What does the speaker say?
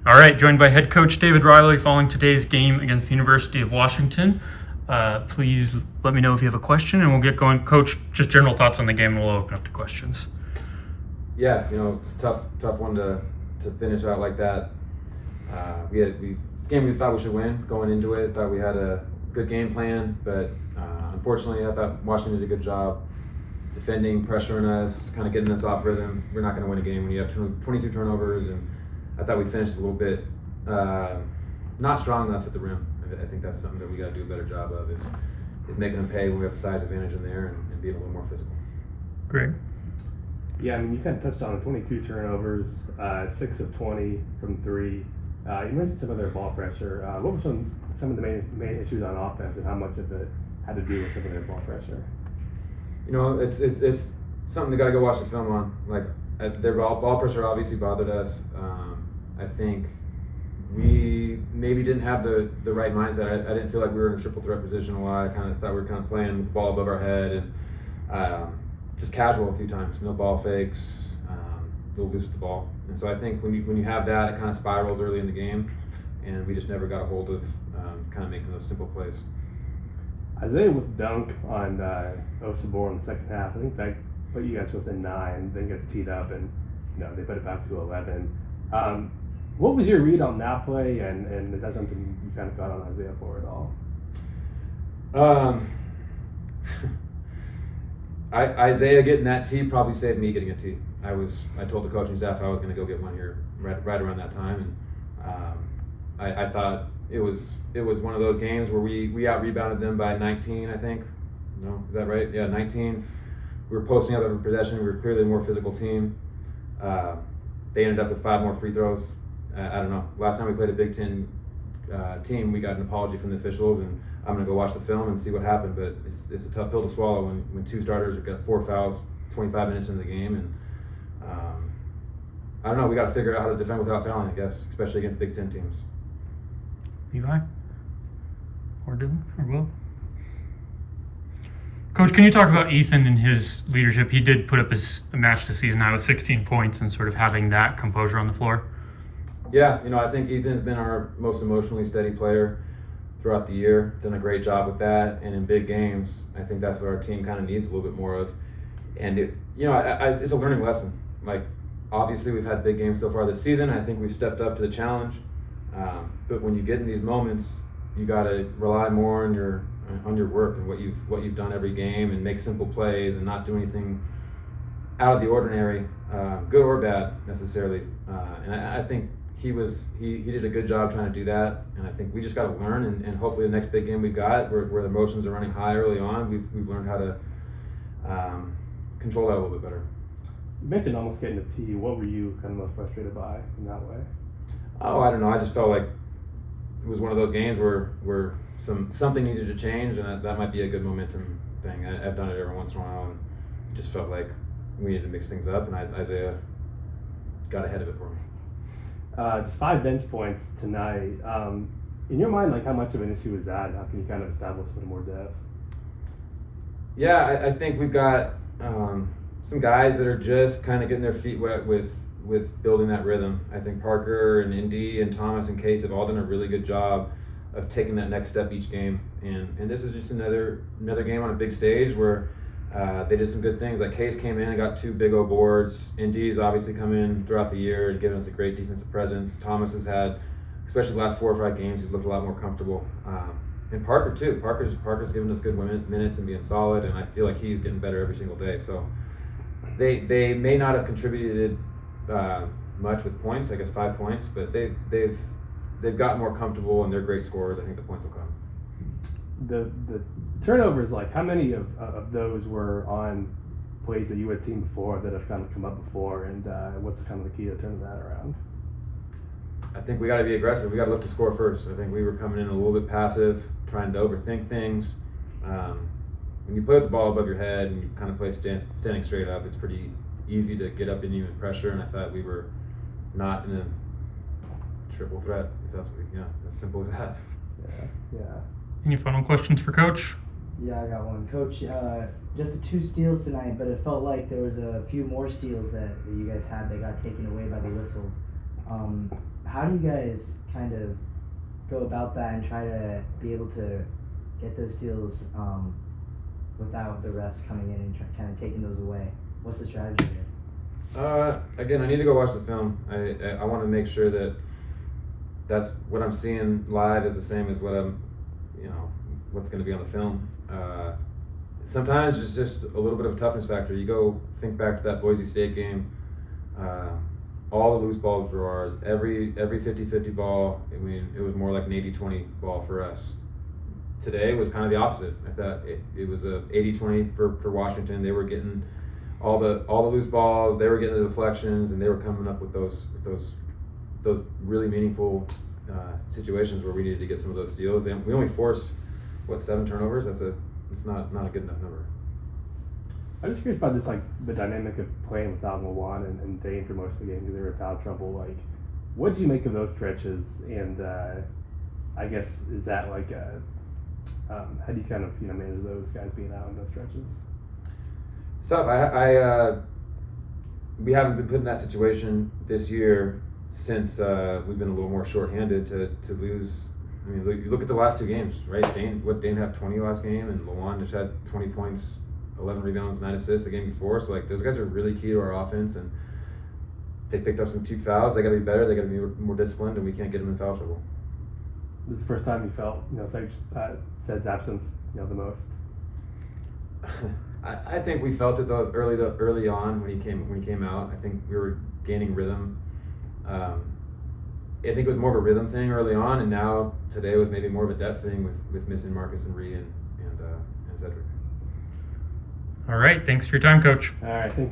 All right, joined by head coach David Riley following today's game against the University of Washington. Please let me know if you have a question and we'll get going. Coach, just general thoughts on the game and we'll open up to questions. Yeah, it's a tough one to finish out like that. This game we thought we should win going into it. Thought we had a good game plan, but unfortunately I thought Washington did a good job defending, pressuring us, kind of getting us off rhythm. We're not going to win a game when you have 22 turnovers, and I thought we finished a little bit not strong enough at the rim. I think that's something that we got to do a better job of is making them pay when we have a size advantage in there and being a little more physical. Greg? Yeah, I mean, you kind of touched on it, 22 turnovers, 6 of 20 from 3. You mentioned some of their ball pressure. What were some of the main issues on offense, and how much of it had to do with some of their ball pressure? It's something you got to go watch the film on. Like their ball pressure obviously bothered us. I think we maybe didn't have the right mindset. I didn't feel like we were in a triple threat position a lot. I kind of thought we were kind of playing with the ball above our head and just casual a few times. No ball fakes, a little loose with the ball. And so I think when you have that, it kind of spirals early in the game, and we just never got a hold of kind of making those simple plays. Isaiah would dunk on Osabor in the second half. I think that put you guys within 9, then gets teed up, and they put it back to 11. What was your read on that play, and is that something you kind of got on Isaiah for at all? Isaiah getting that tee probably saved me getting a tee. I told the coaching staff I was going to go get one here right around that time, and I thought it was one of those games where we out rebounded them by 19, I think. No, is that right? Yeah, 19. We were posting up every possession. We were clearly a more physical team. They ended up with 5 more free throws. I don't know. Last time we played a Big Ten team, we got an apology from the officials, and I'm going to go watch the film and see what happened. But it's a tough pill to swallow when 2 starters have got 4 fouls 25 minutes into the game. And I don't know. We got to figure out how to defend without fouling, I guess, especially against Big Ten teams. Levi? Or Dylan? Or Will? Coach, can you talk about Ethan and his leadership? He did put up a match this season high with 16 points and sort of having that composure on the floor. Yeah, I think Ethan's been our most emotionally steady player throughout the year. Done a great job with that, and in big games, I think that's what our team kind of needs a little bit more of. And it's a learning lesson. Like, obviously, we've had big games so far this season. I think we've stepped up to the challenge. But when you get in these moments, you got to rely more on your work and what you've done every game, and make simple plays and not do anything out of the ordinary, good or bad necessarily. And I think he did a good job trying to do that, and I think we just got to learn, and hopefully the next big game we've got where the emotions are running high early on, we've learned how to control that a little bit better. You mentioned almost getting a tee. What were you kind of most frustrated by in that way? Oh, I don't know. I just felt like it was one of those games where something needed to change, and that might be a good momentum thing. I've done it every once in a while, and it just felt like we needed to mix things up, and Isaiah got ahead of it for me. Just 5 bench points tonight. In your mind, like, how much of an issue is that? How can you kind of establish a little more depth? Yeah, I think we've got some guys that are just kind of getting their feet wet with building that rhythm. I think Parker and Indy and Thomas and Case have all done a really good job of taking that next step each game. And this is just another game on a big stage where they did some good things. Like Case came in and got 2 big O boards. Indy's obviously come in throughout the year and given us a great defensive presence. Thomas has had, especially the last 4 or 5 games, he's looked a lot more comfortable. And Parker too. Parker's given us good minutes and being solid, and I feel like he's getting better every single day. So they may not have contributed much with points, I guess 5 points, but they've gotten more comfortable, and they're great scorers. I think the points will come. The turnovers, like, how many of those were on plays that you had seen before that have kind of come up before, and what's kind of the key to turning that around? I think we got to be aggressive. We got to look to score first. I think we were coming in a little bit passive, trying to overthink things. When you play with the ball above your head and you kind of play standing straight up, it's pretty easy to get up in you and pressure. And I thought we were not in a triple threat. If that's as simple as that. Yeah. Any final questions for Coach? Yeah, I got one. Coach, just the 2 steals tonight, but it felt like there was a few more steals that you guys had that got taken away by the whistles. how do you guys kind of go about that and try to be able to get those steals without the refs coming in and kind of taking those away? What's the strategy there? Again, I need to go watch the film. I want to make sure that that's what I'm seeing live is the same as what what's going to be on the film. Sometimes it's just a little bit of a toughness factor. You go think back to that Boise State game. All the loose balls were ours. Every 50-50 ball, I mean, it was more like an 80-20 ball for us. Today was kind of the opposite. I thought it was a 80-20 for Washington. They were getting all the loose balls. They were getting the deflections, and they were coming up with those really meaningful situations where we needed to get some of those steals. We only forced 7 turnovers. It's not a good enough number. I'm just curious about this, like the dynamic of playing without Milan and Dane for most of the game because they were in foul trouble. Like, what did you make of those stretches? And I guess is that like how do you kind of manage those guys being out in those stretches? It's tough. We haven't been put in that situation this year since we've been a little more shorthanded to lose. I mean, you look at the last 2 games, right? Dane had 20 last game, and Lawan just had 20 points, 11 rebounds, 9 assists the game before. So like those guys are really key to our offense, and they picked up some cheap fouls. They got to be better. They got to be more disciplined, and we can't get them in foul trouble. This is the first time you felt Sed's absence the most. I think we felt it though early on when he came out. I think we were gaining rhythm. I think it was more of a rhythm thing early on, and now today was maybe more of a depth thing with missing Marcus and Ree and Cedric. All right. Thanks for your time, Coach. All right, thank you.